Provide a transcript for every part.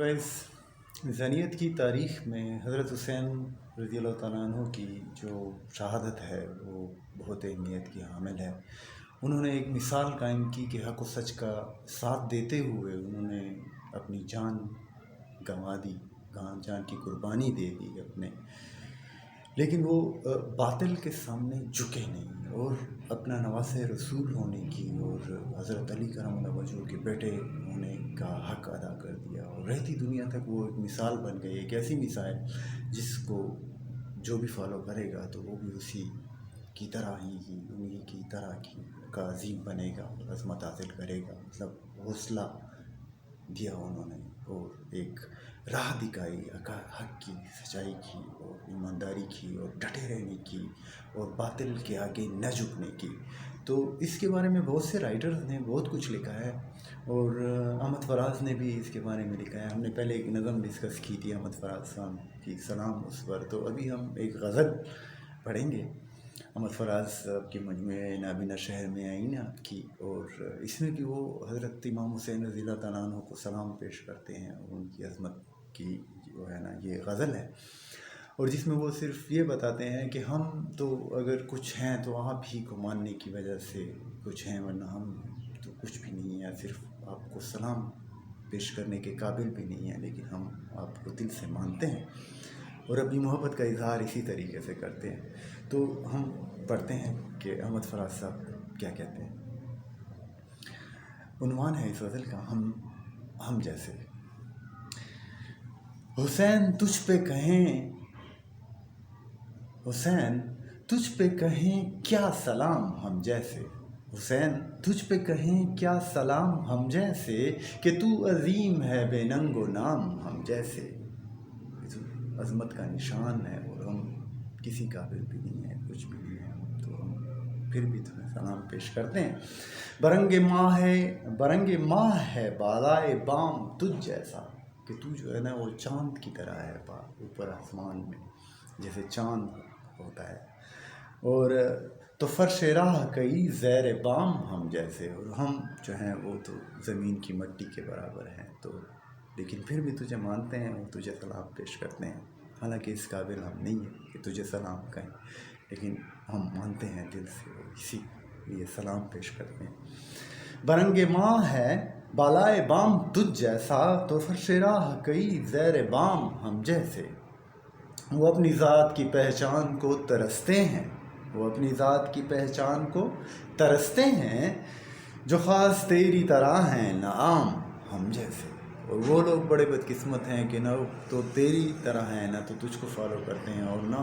Guys, انسانیت کی تاریخ میں حضرت حسین رضی اللہ تعالیٰ عنہ کی جو شہادت ہے وہ بہت اہمیت کی حامل ہے۔ انہوں نے ایک مثال قائم کی کہ حق و سچ کا ساتھ دیتے ہوئے انہوں نے اپنی جان گنوا دی، جان کی قربانی دے دی اپنے، لیکن وہ باطل کے سامنے جھکے نہیں اور اپنا نواسہ رسول ہونے کی اور حضرت علی کرم اللہ وجہہ کے بیٹے ہونے کا حق ادا کر دیا، اور رہتی دنیا تک وہ ایک مثال بن گئی، ایک ایسی مثال جس کو جو بھی فالو کرے گا تو وہ بھی اسی کی طرح ہی انہی کی طرح کی کا عظیم بنے گا، عظمت حاصل کرے گا۔ مطلب حوصلہ دیا انہوں نے اور ایک راہ دکھائی حق کی، سچائی کی اور ایمانداری کی اور ڈٹے رہنے کی اور باطل کے آگے نہ جھکنے کی۔ تو اس کے بارے میں بہت سے رائٹرز نے بہت کچھ لکھا ہے، اور احمد فراز نے بھی اس کے بارے میں لکھا ہے۔ ہم نے پہلے ایک نظم ڈسکس کی تھی احمد فراز صاحب کی، سلام اس پر، تو ابھی ہم ایک غزل پڑھیں گے احمد فراز کی مجموعہ نابینا شہر میں آئینہ کی، اور اس میں بھی وہ حضرت امام حسین رضی اللہ تعالیٰ عنہ کو سلام پیش کرتے ہیں، اور ان کی عظمت کی جو ہے نا یہ غزل ہے، اور جس میں وہ صرف یہ بتاتے ہیں کہ ہم تو اگر کچھ ہیں تو آپ ہی کو ماننے کی وجہ سے کچھ ہیں، ورنہ ہم تو کچھ بھی نہیں ہیں، صرف آپ کو سلام پیش کرنے کے قابل بھی نہیں ہیں، لیکن ہم آپ کو دل سے مانتے ہیں اور اپنی محبت کا اظہار اسی طریقے سے کرتے ہیں۔ تو ہم پڑھتے ہیں کہ احمد فراز صاحب کیا کہتے ہیں۔ عنوان ہے اس غزل کا ہم جیسے۔ حسین تجھ پہ کہیں، حسین تجھ پہ کہیں کیا سلام ہم جیسے، حسین تجھ پہ کہیں کیا سلام ہم جیسے، کہ تو عظیم ہے بے ننگ و نام ہم جیسے۔ عظمت کا نشان ہے اور ہم کسی قابل بھی نہیں ہیں، کچھ بھی نہیں ہیں، تو ہم پھر بھی تمہیں سلام پیش کرتے ہیں۔ برنگ ماہ ہے بالائے بام تجھ جیسا، کہ تو جو ہے نا وہ چاند کی طرح ہے اوپر آسمان میں، جیسے چاند ہوتا ہے، اور تو فرش راہ کئی زیر بام ہم جیسے، اور ہم جو ہیں وہ تو زمین کی مٹی کے برابر ہیں، تو لیکن پھر بھی تجھے مانتے ہیں اور تجھے سلام پیش کرتے ہیں، حالانکہ اس قابل ہم نہیں ہیں کہ تجھے سلام کہیں، لیکن ہم مانتے ہیں دل سے اور اسی لیے سلام پیش کرتے ہیں۔ برنگ ماہ ہے بالائے بام تجھ جیسا، تو فرش راہ کئی زیر بام ہم جیسے۔ وہ اپنی ذات کی پہچان کو ترستے ہیں، وہ اپنی ذات کی پہچان کو ترستے ہیں، جو خاص تیری طرح ہیں نہ عام ہم جیسے۔ اور وہ لوگ بڑے بدقسمت ہیں کہ نہ تو تیری طرح ہیں، نہ تو تجھ کو فالو کرتے ہیں، اور نہ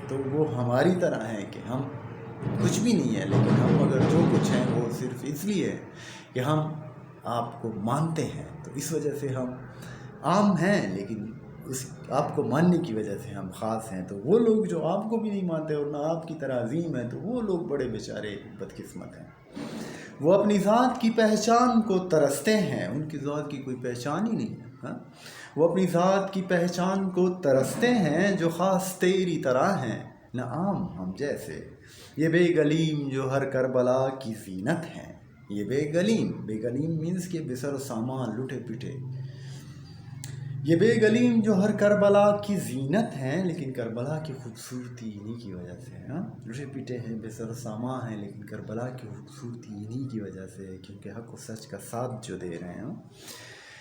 تو وہ ہماری طرح ہیں کہ ہم کچھ بھی نہیں ہے، لیکن ہم اگر جو کچھ ہیں وہ صرف اس لیے ہے کہ ہم آپ کو مانتے ہیں، تو اس وجہ سے ہم عام ہیں، لیکن اس آپ کو ماننے کی وجہ سے ہم خاص ہیں۔ تو وہ لوگ جو آپ کو بھی نہیں مانتے اور نہ آپ کی طرح عظیم ہیں، تو وہ لوگ بڑے بیچارے بدقسمت ہیں۔ وہ اپنی ذات کی پہچان کو ترستے ہیں، ان کی ذات کی کوئی پہچان ہی نہیں ہے، وہ اپنی ذات کی پہچان کو ترستے ہیں، جو خاص تیری طرح ہیں نہ عام ہم جیسے۔ یہ بے گلیم جو ہر کربلا کی زینت ہیں، یہ بے گلیم مینس کہ بے سر و سامان لٹے پٹے، یہ بے گلیم جو ہر کربلا کی زینت ہیں، لیکن کربلا کی خوبصورتی انہی کی وجہ سے ہے، لٹے پٹے ہیں، بے سر و سامان ہیں، لیکن کربلا کی خوبصورتی انہی کی وجہ سے ہے، کیونکہ حق و سچ کا ساتھ جو دے رہے ہیں۔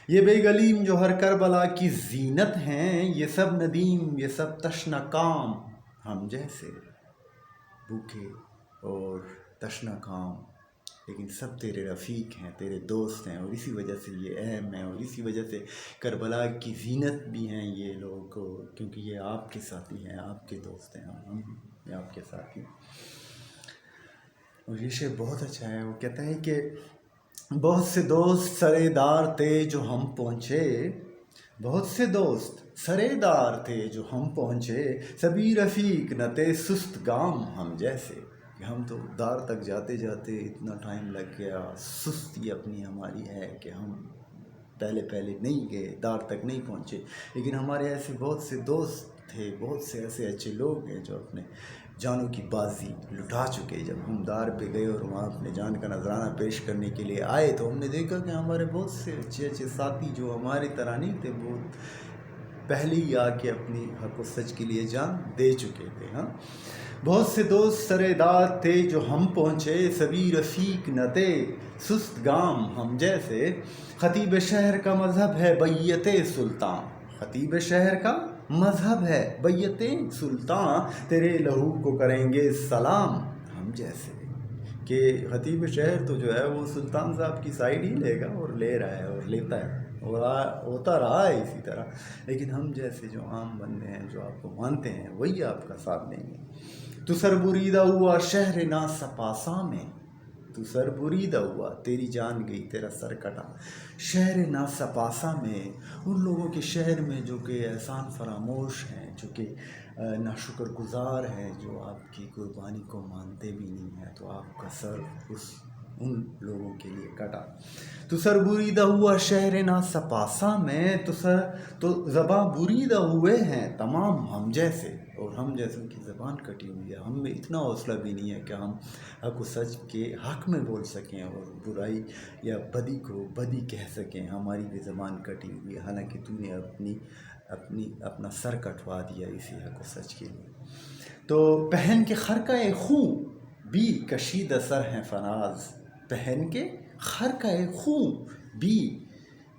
یہ بے گلیم جو ہر کربلا کی زینت ہیں، یہ سب ندیم یہ سب تشنہ کام ہم جیسے، بھوکے اور تشنہ کام، لیکن سب تیرے رفیق ہیں، تیرے دوست ہیں، اور اسی وجہ سے یہ اہم ہیں، اور اسی وجہ سے کربلا کی زینت بھی ہیں یہ لوگ، کیونکہ یہ آپ کے ساتھی ہیں، آپ کے دوست ہیں، اور ہم بھی آپ کے ساتھی ہیں۔ اور یہ شعر بہت اچھا ہے، وہ کہتا ہے کہ بہت سے دوست سرے دار تھے جو ہم پہنچے، بہت سے دوست سرے دار تھے جو ہم پہنچے، سبھی رفیق نہ تھے سست گام ہم جیسے، کہ ہم تو دار تک جاتے جاتے اتنا ٹائم لگ گیا، سستی اپنی ہماری ہے کہ ہم پہلے نہیں گئے، دار تک نہیں پہنچے، لیکن ہمارے ایسے بہت سے دوست تھے، بہت سے ایسے اچھے لوگ ہیں جو اپنے جانوں کی بازی لٹا چکے. جب ہم دار پہ گئے اور وہاں اپنے جان کا نذرانہ پیش کرنے کے لیے آئے تو ہم نے دیکھا کہ ہمارے بہت سے اچھے اچھے ساتھی جو ہماری طرح نہیں تھے، بہت پہلے ہی آ کے اپنی حق و سچ کے لیے جان دے چکے تھے. ہاں، بہت سے دوست سرے داد تھے جو ہم پہنچے، سبھی رفیق نہ تھے سست گام ہم جیسے. خطیب شہر کا مذہب ہے بیعت سلطان، خطیب شہر کا مذہب ہے بیعت سلطان، تیرے لہو کو کریں گے سلام ہم جیسے. کہ خطیب شہر تو جو ہے وہ سلطان صاحب کی سائڈ ہی لے گا، اور لے رہا ہے اور لیتا ہے اور ہوتا رہا ہے اسی طرح. لیکن ہم جیسے جو عام بندے ہیں، جو آپ کو مانتے ہیں، وہی آپ کا ساتھ دیں گے. تو سر بریدہ ہوا شہر نا سپاسا میں، تو سر بریدہ ہوا، تیری جان گئی، تیرا سر کٹا شہر نا سپاسا میں، ان لوگوں کے شہر میں جو کہ احسان فراموش ہیں، جو کہ ناشکر گزار ہیں، جو آپ کی قربانی کو مانتے بھی نہیں ہیں. تو آپ کا سر ان لوگوں کے لیے کٹا. تو سر بریدہ ہوا شہر نا سپاسا میں، تو زباں بریدہ ہوئے ہیں تمام ہم جیسے، اور ہم جیسوں کی زبان کٹی ہوئی ہے. ہم میں اتنا حوصلہ بھی نہیں ہے کہ ہم حق و سچ کے حق میں بول سکیں اور برائی یا بدی کو بدی کہہ سکیں. ہماری بھی زبان کٹی ہوئی ہے، حالانکہ تو نے اپنا سر کٹوا دیا اسی حق و سچ کے لیے. تو پہن کے خرقہ خوں بھی کشیدہ سر ہیں فراز، پہن کے خرقہ خوں بھی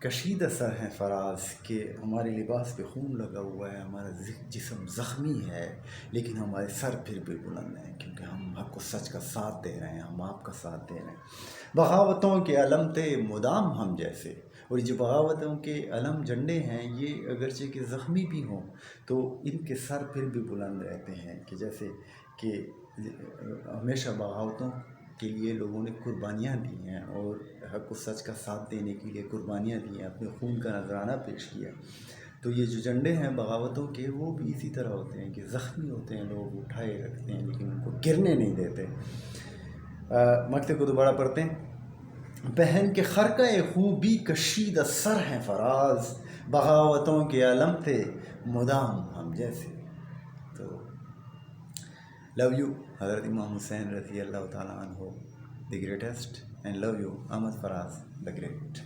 کشیدہ سر ہیں فراز. کہ ہمارے لباس پہ خون لگا ہوا ہے، ہمارا جسم زخمی ہے، لیکن ہمارے سر پھر بھی بلند ہیں، کیونکہ ہم حق و سچ کا ساتھ دے رہے ہیں، ہم آپ کا ساتھ دے رہے ہیں. بغاوتوں کے علم تھے مدام ہم جیسے، اور جو بغاوتوں کے علم جھنڈے ہیں، یہ اگرچہ کہ زخمی بھی ہوں تو ان کے سر پھر بھی بلند رہتے ہیں. کہ جیسے کہ ہمیشہ بغاوتوں کے لیے لوگوں نے قربانیاں دی ہیں، اور حق و سچ کا ساتھ دینے کے لیے قربانیاں دی ہیں، اپنے خون کا نذرانہ پیش کیا. تو یہ جو جھنڈے ہیں بغاوتوں کے، وہ بھی اسی طرح ہوتے ہیں کہ زخمی ہوتے ہیں، لوگ اٹھائے رکھتے ہیں لیکن ان کو گرنے نہیں دیتے. مقطع کو دوبارہ پڑھتے ہیں. پہن کے خرقہ خوں بھی کشیدہ سر ہیں فراز، بغاوتوں کے علم تھے مدام ہم جیسے. تو لو یو حضرت امام حسین رضی اللہ تعالیٰ عنہ the greatest, and love you Ahmad Faraz the great.